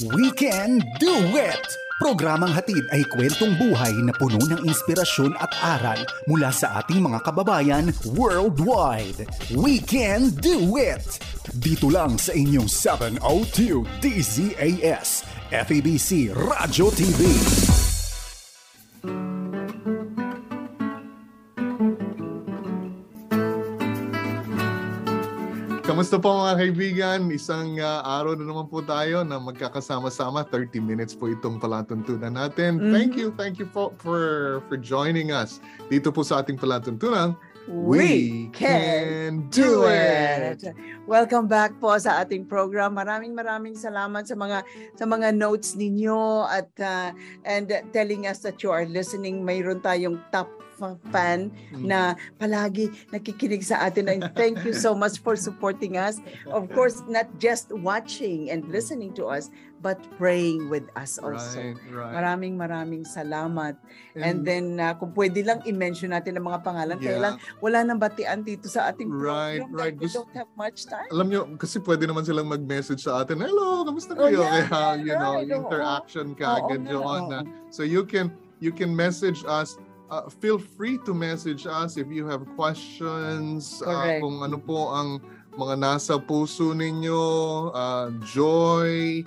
We Can Do It! Programang hatid ay kwentong buhay na puno ng inspirasyon at aral mula sa ating mga kababayan worldwide. We Can Do It! Dito lang sa inyong 702 DZAS, FEBC Radio TV. Kamusta po mga kaibigan? Isang araw na naman po tayo na magkakasama-sama. 30 minutes po itong palatuntunan natin. Thank you for joining us dito po sa ating palatuntunan. We can do it. Welcome back po sa ating program. Maraming salamat sa mga notes ninyo at and telling us that you are listening. Mayroon tayong top fan na palagi nakikinig sa atin, and thank you so much for supporting us. Of course, not just watching and listening to us, but praying with us also. Right. Maraming salamat. And then kung pwede lang i-mention natin ang mga pangalan, kaya lang wala nang batian dito sa ating program. Right. We don't have much time. Alam nyo, kasi pwede naman silang mag-message sa atin, hello, kamusta kayo? Kaya, interaction ka agad yun. So you can message us. Feel free to message us if you have questions, kung ano po ang mga nasa puso ninyo, joy,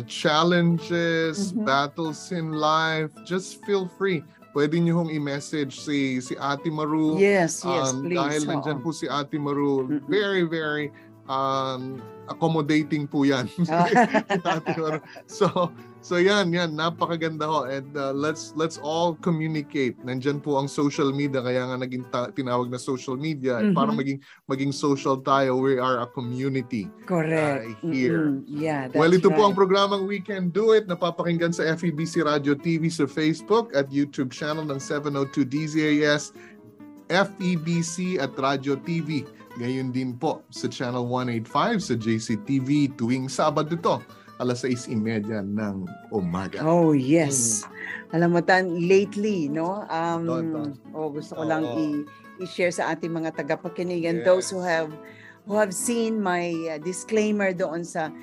challenges, battles in life. Just feel free. Pwede niyo hong i-message si Ate Maru. Yes, please. Dahil nandyan po si Ate Maru. Very accommodating po yan. So yan, napakaganda ho. And let's all communicate. Nandyan po ang social media, kaya nga naging tinawag na social media. Para maging social tayo, we are a community. Correct. Here. Yeah, that's well, ito right. po ang programang We Can Do It, napapakinggan sa FEBC Radio TV sa Facebook at YouTube channel ng 702 DZAS, FEBC at Radio TV. Gayon din po sa Channel 185 sa JCTV tuwing Sabado ito, alas 6:30 ng umaga. Oh, yes. Alam mo lately, no? Gusto ko lang i-share sa ating mga tagapakinig and those who have seen my disclaimer doon sa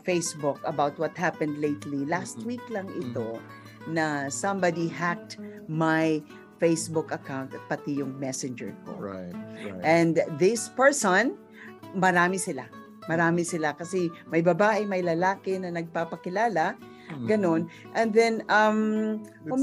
Facebook about what happened lately. Last week lang ito na somebody hacked my Facebook account at pati yung messenger ko. Right. And this person, marami sila kasi may babae, may lalaki na nagpapakilala, ganon. And then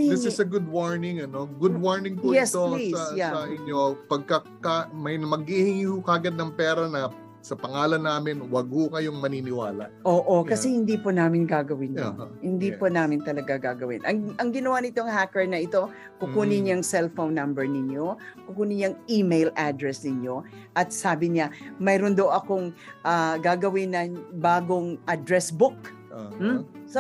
this is a good warning, Good warning po ito please, sa inyo. Pagka may maghihingi ho kagad ng pera na sa pangalan namin, wag ho kayong maniniwala. Oo, kasi hindi po namin gagawin yun. Hindi po namin talaga gagawin. Ang ginawa nitong hacker na ito, kukunin niyang cellphone number ninyo, kukunin niyang email address ninyo, at sabi niya, mayroon daw akong gagawin na bagong address book. So,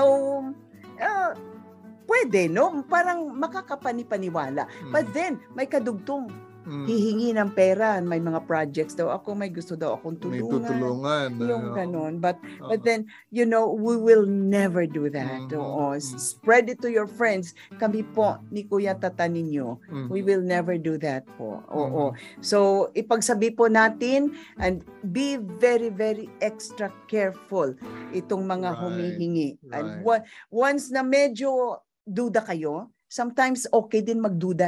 pwede, no? Parang makakapani-paniwala. But then, may kadugtong. Hihingi ng pera, may mga projects daw ako, may gusto daw akong tulungan. May tutulungan. Yung ganon. But then, we will never do that. Spread it to your friends. Kami po, ni Kuya Tata ninyo, we will never do that po. So, ipagsabi po natin and be very extra careful itong mga humihingi. And once na medyo duda kayo, sometimes okay din magduda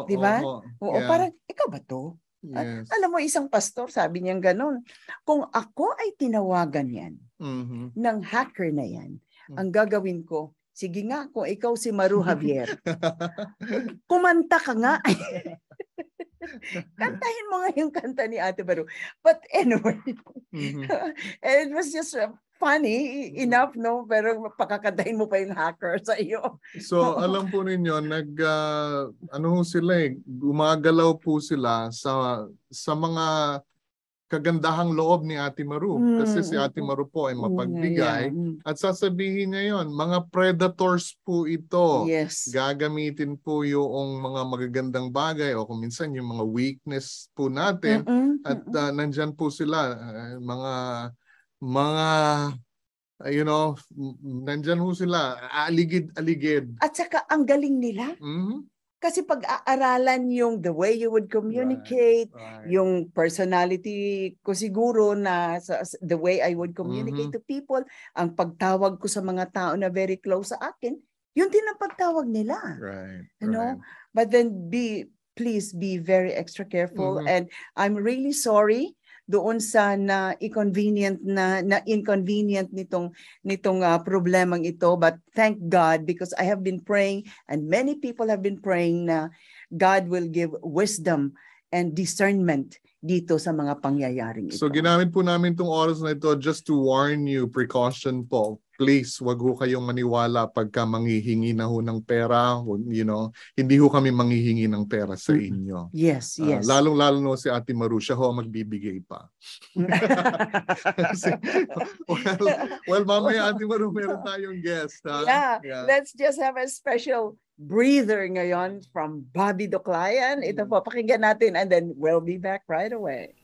di ba? Parang, ikaw ba to? Yes. Alam mo, isang pastor, sabi niya gano'n, kung ako ay tinawagan yan, ng hacker na yan, ang gagawin ko, sige nga, kung ikaw si Maru Javier, kumanta ka nga. Kantahin mo nga yung kanta ni Ate Maru. But anyway, it was just funny enough, no? Pero pakakantahin mo pa yung hacker sa iyo. So, alam po ninyo, gumagalaw po sila sa mga kagandahang loob ni Ate Maru. Kasi si Ate Maru po ay mapagbigay. At sasabihin niya yon, mga predators po ito. Yes. Gagamitin po yung mga magagandang bagay o kung minsan yung mga weakness po natin. At nandyan po sila, nandyan ho sila, aligid-aligid. At saka ang galing nila. Kasi pag-aaralan yung the way you would communicate, Right. yung personality ko siguro na the way I would communicate to people, ang pagtawag ko sa mga tao na very close sa akin, yun din ang pagtawag nila. Right. You know? But then please be very extra careful. And I'm really sorry doon sa na-inconvenient nitong problemang ito, but thank God because I have been praying and many people have been praying na God will give wisdom and discernment dito sa mga pangyayaring ito. So ginamit po namin itong oras na ito just to warn you, precaution po. Please, wag ho kayong maniwala pagka manghihingi na ho ng pera. You know, hindi ho kami manghihingi ng pera sa inyo. Yes, yes. Lalong-lalo no si Ate Maru, siya ho magbibigay pa. well, mamaya Ate Maru, meron tayong guest. Ha? Yeah, let's just have a special breather ngayon from Bobby Doclayan. Ito po, pakinggan natin and then we'll be back right away.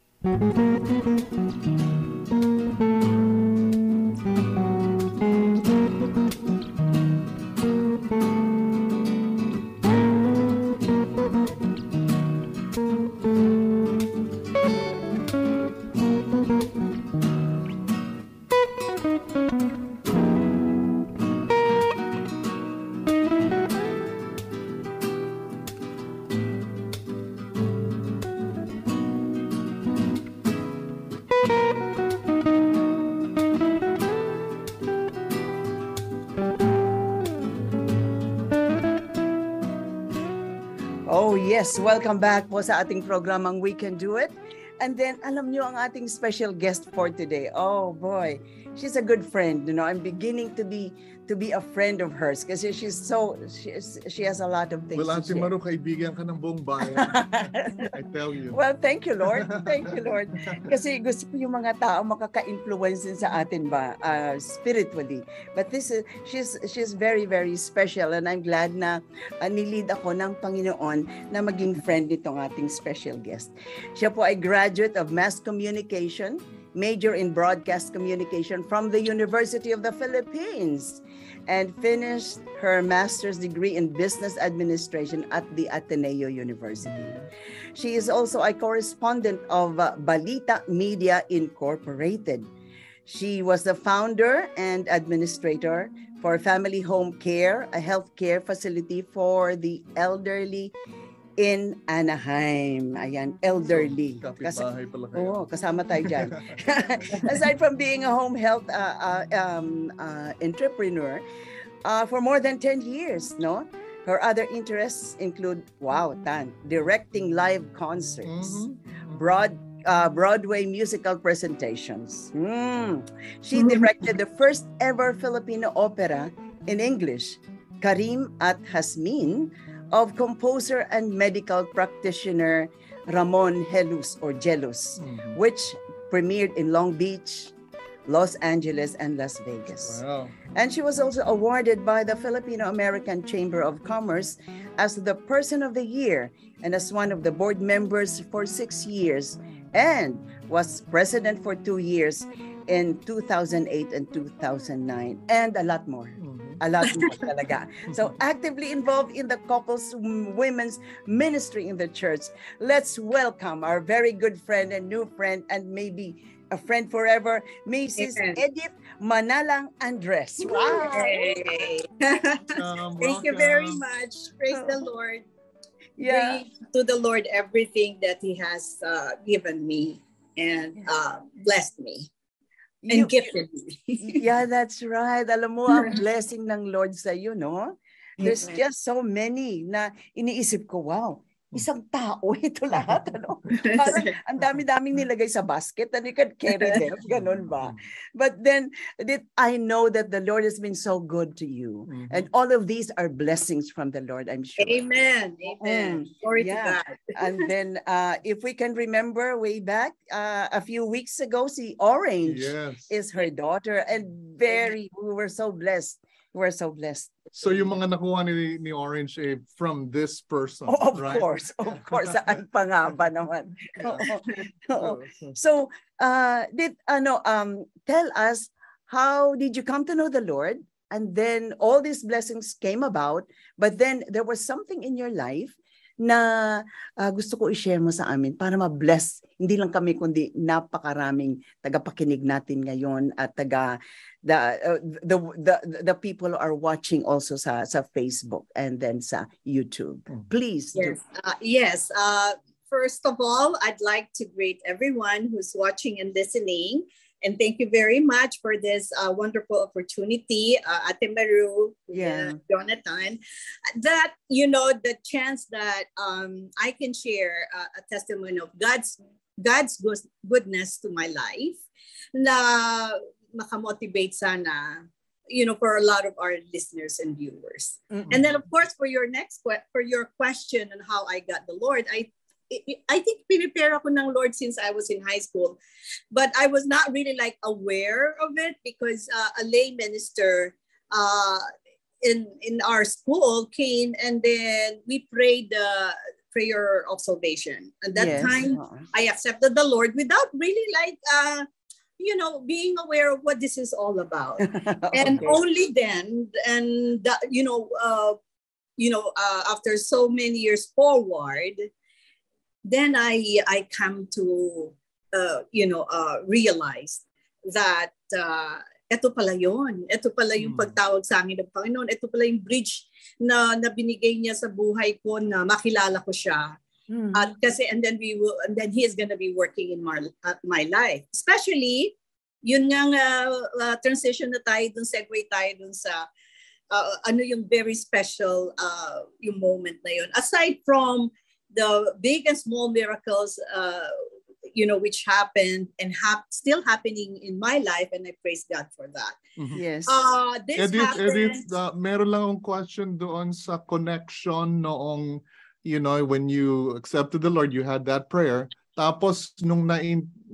Oh yes, welcome back po sa ating programang We Can Do It. And then alam nyo ang ating special guest for today. Oh boy, she's a good friend. You know, I'm beginning to be a friend of hers kasi she has a lot of things well, to Ate share. Maru, kaibigan ka ng buong bayan. I tell you. Well, thank you, Lord. Thank you, Lord. Kasi gusto ko yung mga tao makaka-influence din sa atin ba spiritually. But she's very, very special and I'm glad na nilid ako ng Panginoon na maging friend nitong ating special guest. Siya po ay graduate of Mass Communication, major in Broadcast Communication from the University of the Philippines, and finished her master's degree in Business Administration at the Ateneo University. She is also a correspondent of Balita Media Incorporated. She was the founder and administrator for Family Home Care, a healthcare facility for the elderly in Anaheim. Ayan, elderly. Kapitbahay pala kayo. Kasama tayo dyan. Aside from being a home health entrepreneur for more than 10 years, no? Her other interests include, directing live concerts, Broadway musical presentations. She directed the first ever Filipino opera in English, Karim at Hasmin, of composer and medical practitioner Ramon Gelus, which premiered in Long Beach, Los Angeles, and Las Vegas. Wow. And she was also awarded by the Filipino-American Chamber of Commerce as the Person of the Year and as one of the board members for 6 years, and was president for 2 years in 2008 and 2009, and a lot more. A lot more talaga. So actively involved in the couples women's ministry in the church. Let's welcome our very good friend and new friend and maybe a friend forever, Mrs. Edith Manalang Andres. Wow. Hey. Thank you very much. Praise the Lord. Yeah. Bring to the Lord everything that He has given me and blessed me. And gifted me. Yeah, that's right. Alam mo, ang blessing ng Lord sa iyo, no? There's just so many na iniisip ko, wow, isang tao ito lahat, ano? Parang ang dami-daming nilagay sa basket and you can carry them, ganun ba? But then, I know that the Lord has been so good to you. And all of these are blessings from the Lord, I'm sure. Amen. Amen. Glory to God. And then, if we can remember way back, a few weeks ago, si Orange is her daughter. And we were so blessed. We're so blessed. So yung mga nakuha ni Orange from this person, right? Of course. Saan pa nga ba naman? So, tell us, how did you come to know the Lord? And then all these blessings came about, but then there was something in your life na gusto ko i-share mo sa amin para ma-bless hindi lang kami kundi napakaraming tagapakinig natin ngayon at the people are watching also sa Facebook and then sa YouTube. Please yes. Yes. First of all, I'd like to greet everyone who's watching and listening. And thank you very much for this wonderful opportunity, Ate Maru, Jonathan, that, the chance that I can share a testimony of God's goodness to my life na makamotivate sana, for a lot of our listeners and viewers. Mm-hmm. And then, of course, for your question on how I got the Lord, I think prepare ako ng Lord since I was in high school, but I was not really aware of it because a lay minister in our school came and then we prayed the prayer of salvation. At that time, I accepted the Lord without really being aware of what this is all about. And only then, and after so many years forward, then I come to, realize that ito pala yun. Ito pala yung pagtawag sa akin ng Panginoon. Ito pala yung bridge na binigay niya sa buhay ko na makilala ko siya. And then he is gonna be working in my life. Especially, yun nga transition na tayo dun, segue tayo dun sa yung very special yung moment na yun. Aside from the big and small miracles, which happened and still happening in my life, and I praise God for that. Mm-hmm. Yes. Edith, meron lang akong question doon sa connection noong, when you accepted the Lord, you had that prayer. Tapos nung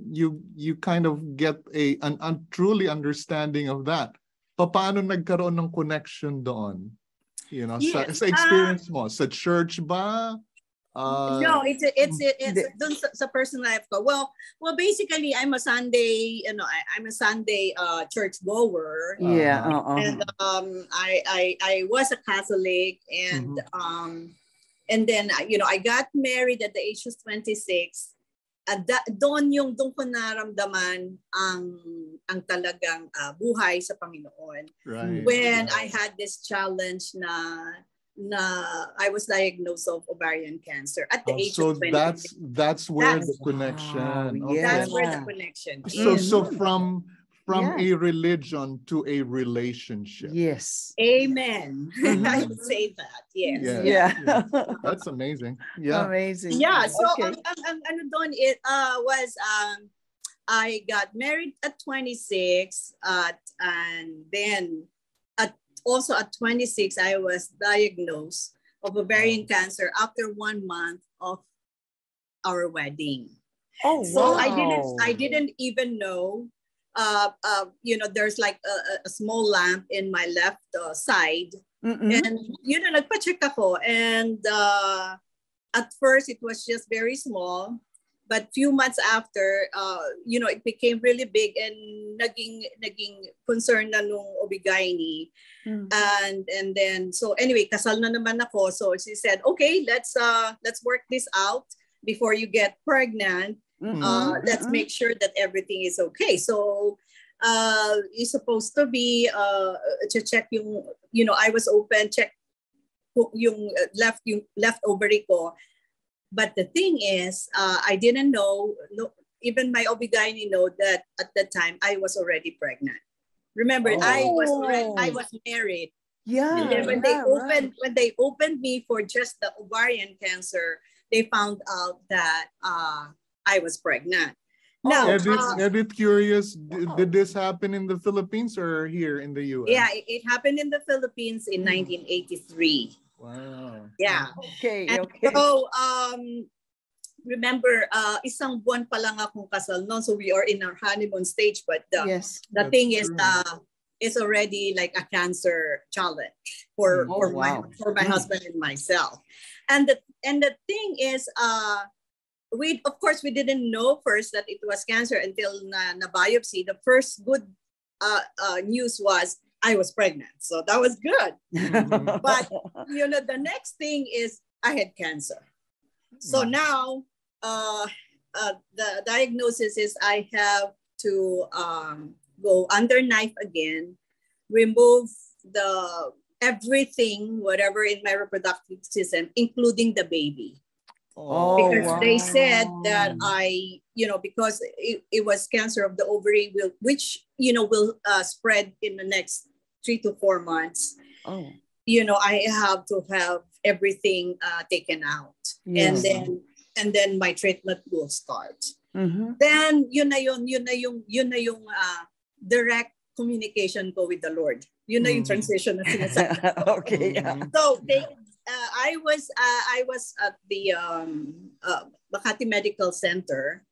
you kind of get an truly understanding of that. Paano nagkaroon ng connection doon? Sa experience mo, sa church ba? No, it's dun sa personal life ko. Well, basically, I'm a Sunday, I'm a Sunday church goer. Yeah. And I was a Catholic, and and then I got married at the age of 26. At doon ko naramdaman ang talagang buhay sa Panginoon. Right. When I had this challenge na I was diagnosed of ovarian cancer at the age of 26. That's where the connection. Okay. That's where the connection. So from a religion to a relationship. Yes. Amen. I would say that. Yes. Yeah. That's amazing. Yeah. Amazing. Yeah. So okay. it was I got married at 26 and then also at 26, I was diagnosed of ovarian cancer after 1 month of our wedding. Oh, so wow. I didn't even know. There's a small lump in my left side, and nagpa-check ako, and at first it was just very small. But few months after, it became really big and naging concern na nung OB-GYN. And then, so anyway, kasal na naman ako. So she said, okay, let's work this out before you get pregnant. Let's make sure that everything is okay. So it's supposed to be to check yung, I was open, check yung left ovary ko. But the thing is, I didn't know, even my OB-GYN know that at that time I was already pregnant. Remember, I was married. Yeah. And then when they opened me for just the ovarian cancer, they found out that I was pregnant. Now, Edith, curious, did this happen in the Philippines or here in the U.S.? Yeah, it happened in the Philippines in 1983. Wow. Yeah. Okay. So, remember, isang buwan pa lang akong kasal noon, so we are in our honeymoon stage. But the thing is, it's already like a cancer challenge for my husband and myself. And the thing is, we didn't know first that it was cancer until na biopsy. The first good news was I was pregnant. So that was good. Mhm. But, the next thing is I had cancer. So now the diagnosis is I have to go under knife again, remove everything, whatever in my reproductive system, including the baby. Because they said that because it was cancer of the ovary, which will spread in the next 3 to 4 months. I have to have everything taken out. Yes. And then my treatment will start. Mm-hmm. Then yun na yung direct communication ko with the Lord. Yun na yung transition na sinasabi. Okay. Yeah. So I was at the Makati Medical Center,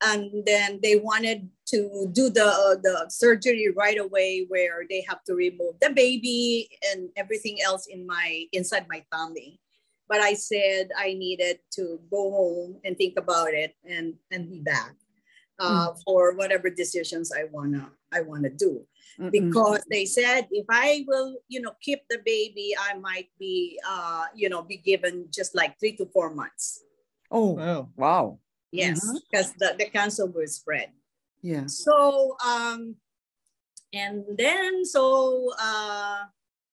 and then they wanted to do the surgery right away, where they have to remove the baby and everything else inside my tummy. But I said I needed to go home and think about it and be back for whatever decisions I wanna do. Because they said if I will, keep the baby, I might be, be given just like 3 to 4 months. Oh, wow. Yes, because the cancer will spread. Yeah. So, and then,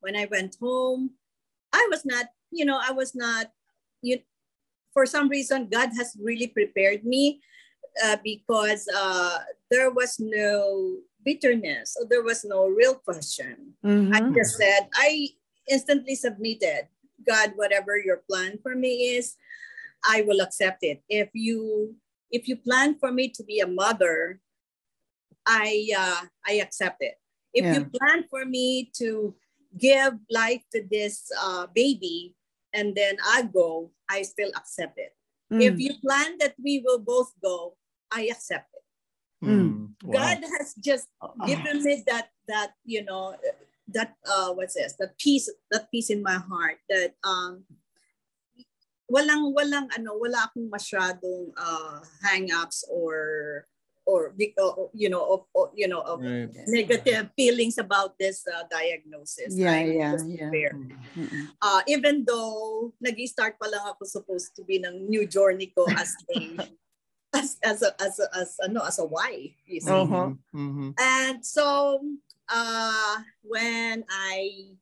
when I went home, I was not, for some reason, God has really prepared me because there was no bitterness, or there was no real question. I just said, I instantly submitted, God, whatever your plan for me is, I will accept it. If you plan for me to be a mother, I accept it. If you plan for me to give life to this baby and then I go, I still accept it. If you plan that we will both go, I accept it. Wow. God has just given me that what's this? That peace in my heart that wala akong masyadong hang-ups or negative feelings about this diagnosis. Even though nag-start pa lang ako supposed to be ng new journey ko as a wife, you see. And so when I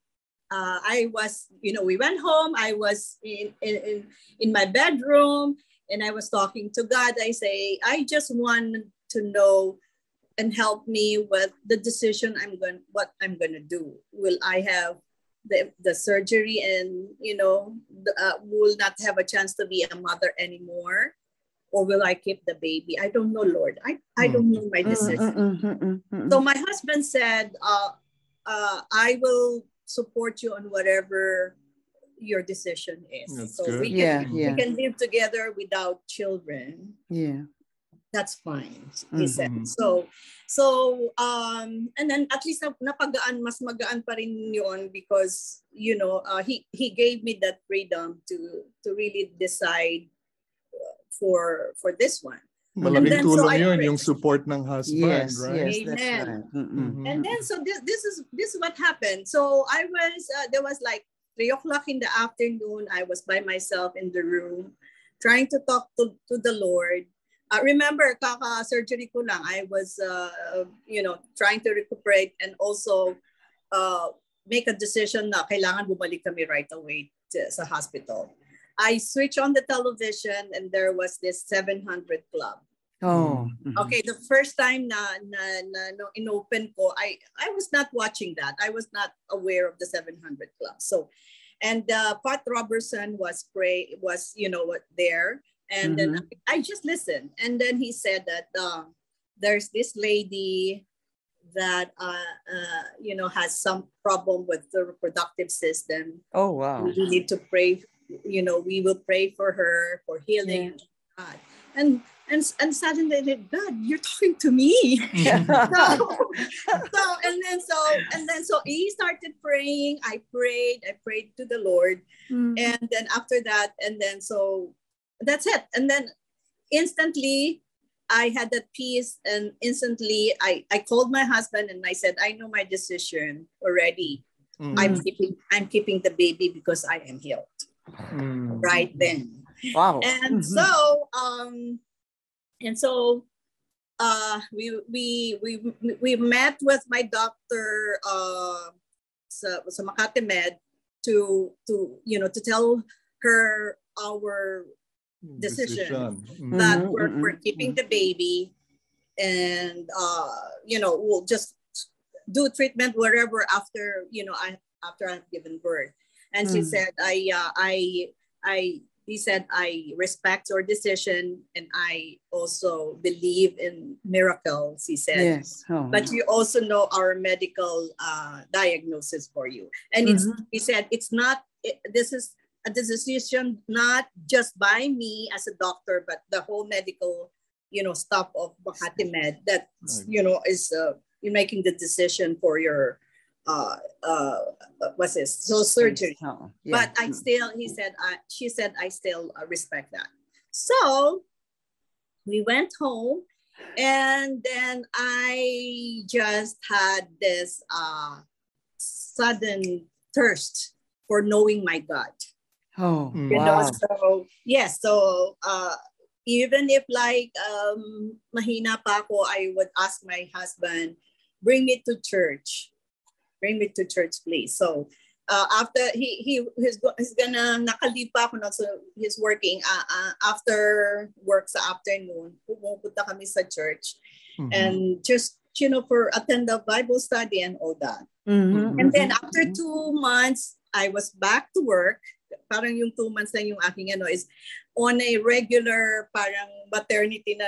was, we went home, I was in my bedroom and I was talking to God. I say, I just want to know and help me with the decision what I'm going to do. Will I have the surgery and, will not have a chance to be a mother anymore? Or will I keep the baby? I don't know, Lord. I don't know my decision. So my husband said, I will support you on whatever your decision is. That's so good. we can live together without children. Yeah. That's fine, he said. So and then at least mas magaan pa rin yun because, he gave me that freedom to really decide for this one. Malaking tulong yun, yung support ng husband, right? Yes, that's Amen. right. And then so this is what happened. So I was there was like 3:00 in the afternoon. I was by myself in the room trying to talk to the Lord. Remember, kaka-surgery ko lang. I was trying to recuperate and also make a decision na kailangan bumalik kami right away sa hospital. I switched on the television and there was this 700 Club. Okay, the first time na inopen ko, I was not watching that. I was not aware of the 700 Club. So, and Pat Robertson was there, and then I just listened. And then he said that there's this lady that has some problem with the reproductive system. Oh wow! We need to pray. We will pray for her for healing. God. And suddenly, God, you're talking to me. So he started praying. I prayed to the Lord, and then after that, and then so that's it. And then instantly, I had that peace, and instantly I called my husband and I said, I know my decision already. I'm keeping the baby because I am healed. Right then. Wow. And so we met with my doctor sa Makati Med to tell her our decision that we're keeping the baby, and we'll just do treatment wherever after after I've given birth. And she said, he said, I respect your decision and I also believe in miracles, he said. Yes. But you also know our medical diagnosis for you. And he said, this is a decision not just by me as a doctor, but the whole medical, staff of Makati Med that, is you're making the decision for your what's this? So surgery. But she said, I still respect that. So we went home, and then I just had this sudden thirst for knowing my God. Oh, wow. So yes, so even if mahina pa ako, I would ask my husband, bring me to church, please. So after he's gonna nakalipa ako na, so he's working after work sa afternoon, pumunta kami sa church and just for attend the Bible study and all that. And then after 2 months I was back to work. Parang yung 2 months na yung aking is on a regular parang maternity na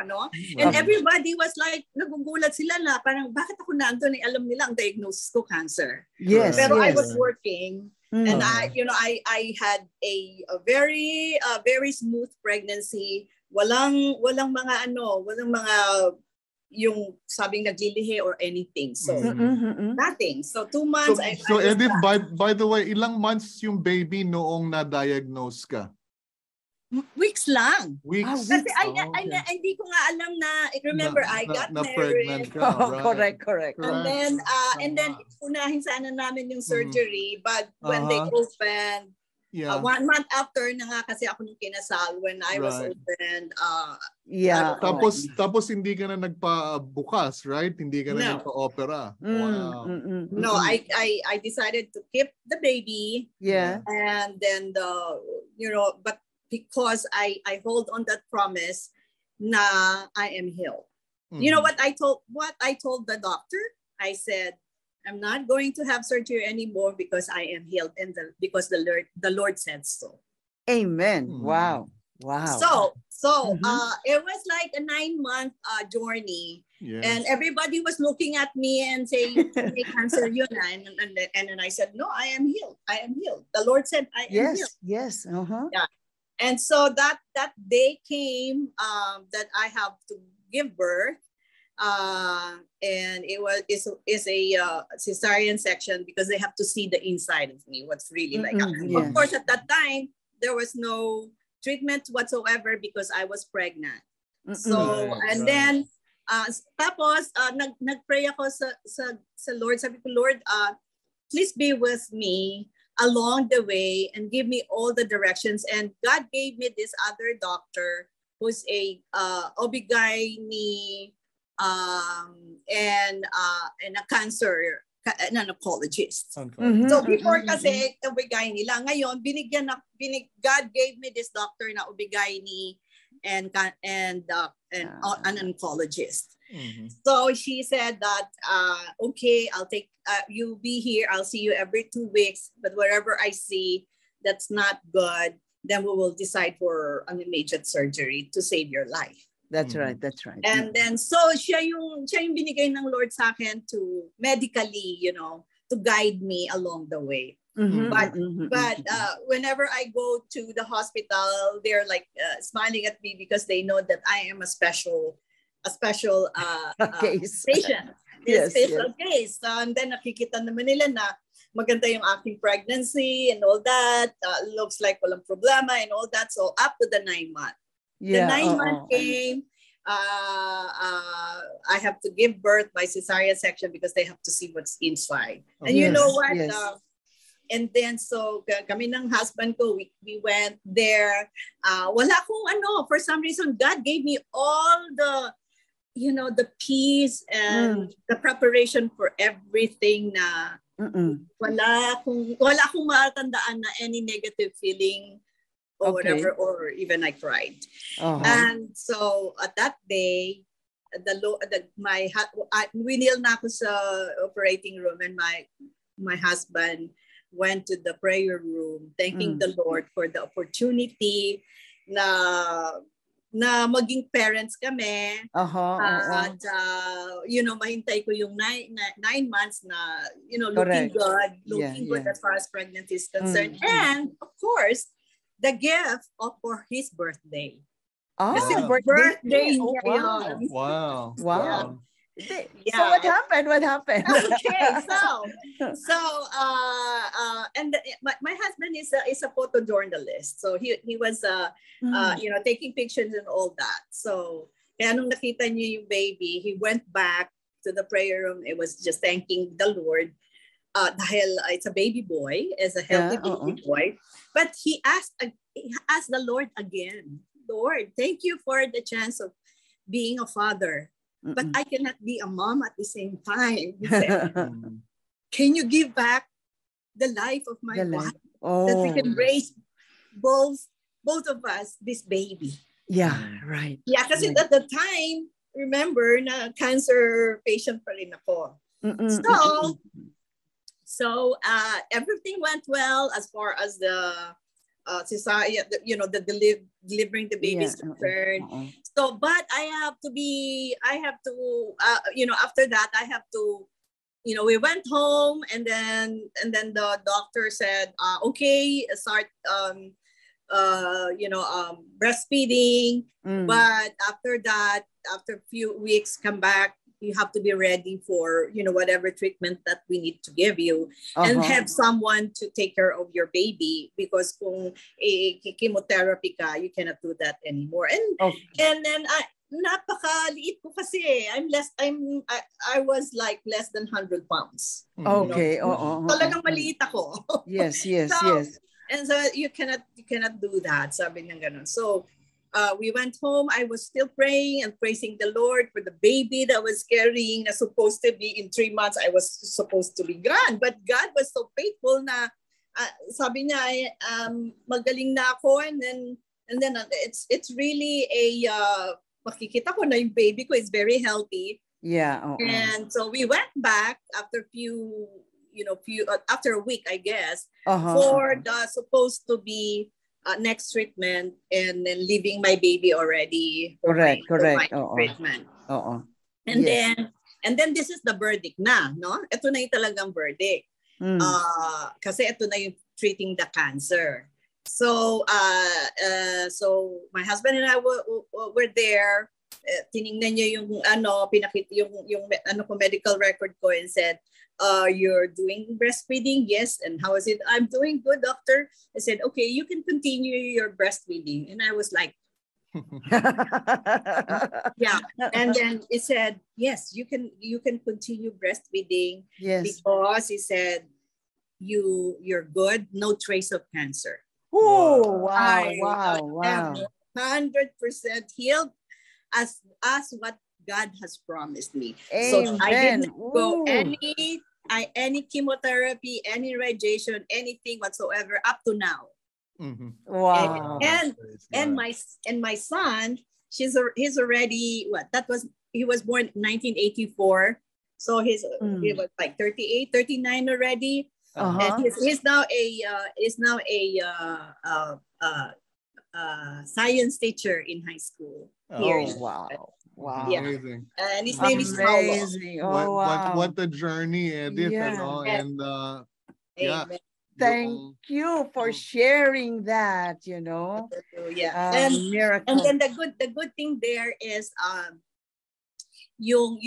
no? And everybody was like, nagugulat sila na parang bakit ako naandun, alam nila ang diagnosis ko cancer. Yes. Pero I was working and I had a very smooth pregnancy. Walang mga yung sabing naglilihi or anything. So, nothing. So, 2 months. So Edith, by the way, ilang months yung baby noong na-diagnose ka? Weeks lang. Weeks? Kasi hindi ko nga alam na, remember, I got married. Right. Correct. And then, unahin sana namin yung surgery, but when they opened, 1 month after na nga kasi ako nung kinasal, when I was opened, Tapos hindi ka na nagpa-bukas, right? Hindi ka na nagpa-opera. Wow. No, I decided to keep the baby. Yeah. And then but because I hold on that promise na I am healed. You know what I told the doctor? I said, I'm not going to have surgery anymore because I am healed and because the Lord said so. Amen. Wow. So it was like a 9-month journey. Yes. And everybody was looking at me and saying, "May cancer yun." And then I said, "No, I am healed. I am healed. The Lord said I am healed." Yes. Yeah. And so that day came that I have to give birth. And it's a cesarean section because they have to see the inside of me, what's really like. Of course, at that time, there was no treatment whatsoever because I was pregnant. So, then, tapos, nagpray ako sa Lord. Sabi ko, Lord, please be with me along the way and give me all the directions. And God gave me this other doctor who's a OB-GYN and a cancer an oncologist. So before kasi OB-GYN nila, ngayon God gave me this doctor na OB-GYN and an oncologist. So she said that okay, I'll take you be here, I'll see you every 2 weeks, but wherever I see that's not good, then we will decide for an immediate surgery to save your life. That's right. And then so siya yung binigay ng Lord sa akin to medically, to guide me along the way. But whenever I go to the hospital, they're like smiling at me because they know that I am a special case. Patient. Special case. And then nakikita naman nila na maganda yung aking pregnancy and all that. Looks like walang problema and all that. So up to the 9 month. The 9 month came I have to give birth by cesarean section because they have to see what's inside. And Yes, you know what? yes. And then so kami ng husband ko, we went there. Wala akong for some reason God gave me all the the peace and the preparation for everything na wala akong matandaan na any negative feeling or whatever, or even I cried. And so at that day, we kneel na ako sa operating room, and my husband went to the prayer room, thanking the Lord for the opportunity na maging parents kami. At mahintay ko yung 9 months na looking good as far as pregnancy is concerned. And of course, the gift for his birthday. Kasi birthday niya yun. Wow. Wow. Yeah. So what happened? Okay, so and my husband is a photojournalist, so he was taking pictures and all that. So kaya nung nakita niya yung baby, he went back to the prayer room. It was just thanking the Lord dahil it's a baby boy, it's a healthy baby boy. But he asked the Lord again, Lord, thank you for the chance of being a father. But I cannot be a mom at the same time. He said, can you give back the life of my wife that we can raise both of us this baby? Yeah, right. Yeah, kasi at the time, remember na cancer patient pa rin ako. So everything went well as far as the society, delivering the baby is concerned. So, but after that, I have to, we went home, and then the doctor said, okay, start, breastfeeding. But after that, after a few weeks, come back. You have to be ready for, whatever treatment that we need to give you, and have someone to take care of your baby, because kung chemotherapy ka, you cannot do that anymore. And then napakaliit ko kasi. I was like less than 100 pounds. Okay. Talagang maliit ako. Yes. And so you cannot do that. Sabi niya ganun. So we went home. I was still praying and praising the Lord for the baby that was carrying, na supposed to be in 3 months. I was supposed to be grand, but God was so faithful na sabi niya, magaling na ako, and then it's really makikita ko na yung baby ko is very healthy. Yeah. And so we went back after after a week, I guess, for the supposed to be next treatment, and then leaving my baby already. Correct. Treatment. And then this is the verdict na, no? Ito na yung talagang verdict. Kasi ito na yung treating the cancer. So my husband and I were there. Tiningnan niya yung pinakita yung medical record ko, and said, you're doing breastfeeding? Yes. And how is it? I'm doing good, doctor. I said, okay, you can continue your breastfeeding. And I was like, yeah. And then he said, yes, you can continue breastfeeding. Yes. Because he said, you're good, no trace of cancer. Oh, wow. I am 100% healed as what God has promised me. Amen. So I didn't go any chemotherapy, any radiation, anything whatsoever up to now. Wow. And my son, he's already he was born in 1984, so he was like 38, 39 already. And he's now a science teacher in high school. Here. Wow. Yeah. Amazing. And his name is Paulo. What a journey, Edith. Yeah. And thank you for sharing that, Yeah. miracle. And then the good thing there is yung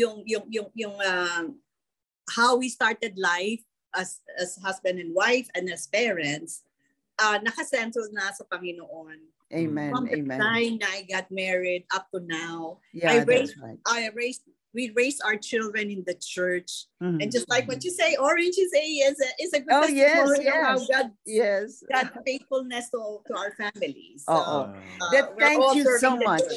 how we started life as husband and wife and as parents, nakasenso na sa Panginoon. Amen. From the Amen. time I got married up to now, Yeah, that's right. We raised our children in the church. Mhm. And just like what you say, Orange is a good testimony of how God's faithfulness to our families. Thank you so much.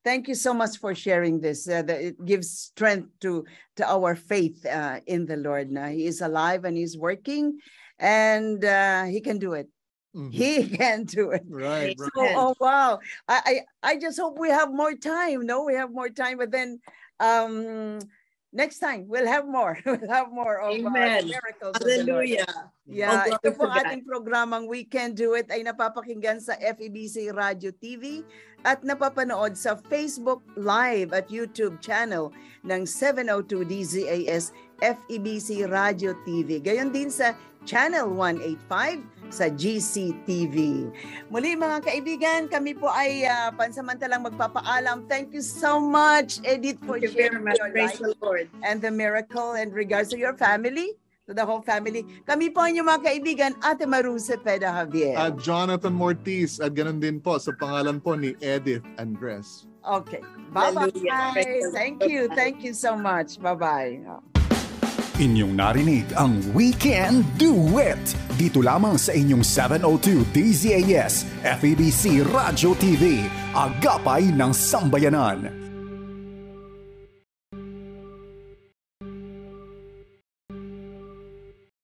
Thank you so much for sharing this. It gives strength to our faith in the Lord. Now, He is alive and He's working, and He can do it. Mm-hmm. He can do it. Right. So, oh wow! I just hope we have more time. No, we have more time, but then next time we'll have more. We'll have more of miracles. Hallelujah. Yeah, ito po ating programang We Can Do It ay napapakinggan sa FEBC Radio TV at napapanood sa Facebook Live at YouTube channel ng 702 DZAS FEBC Radio TV. Gayon din sa Channel 185 sa GCTV. Muli mga kaibigan, kami po ay pansamantalang magpapaalam. Thank you so much, Edith, for sharing your life and the miracle and regards to your family, to the whole family. Kami po ang inyong mga kaibigan, Ate Maru Cepeda Javier. At Jonathan Mortiz, at ganun din po sa pangalan po ni Edith Andres. Okay. Bye-bye. Thank you. Thank you so much. Bye-bye. Inyong narinig ang We Can Do It dito lamang sa inyong 702 DZAS FEBC Radio TV, Agapay ng Sambayanan.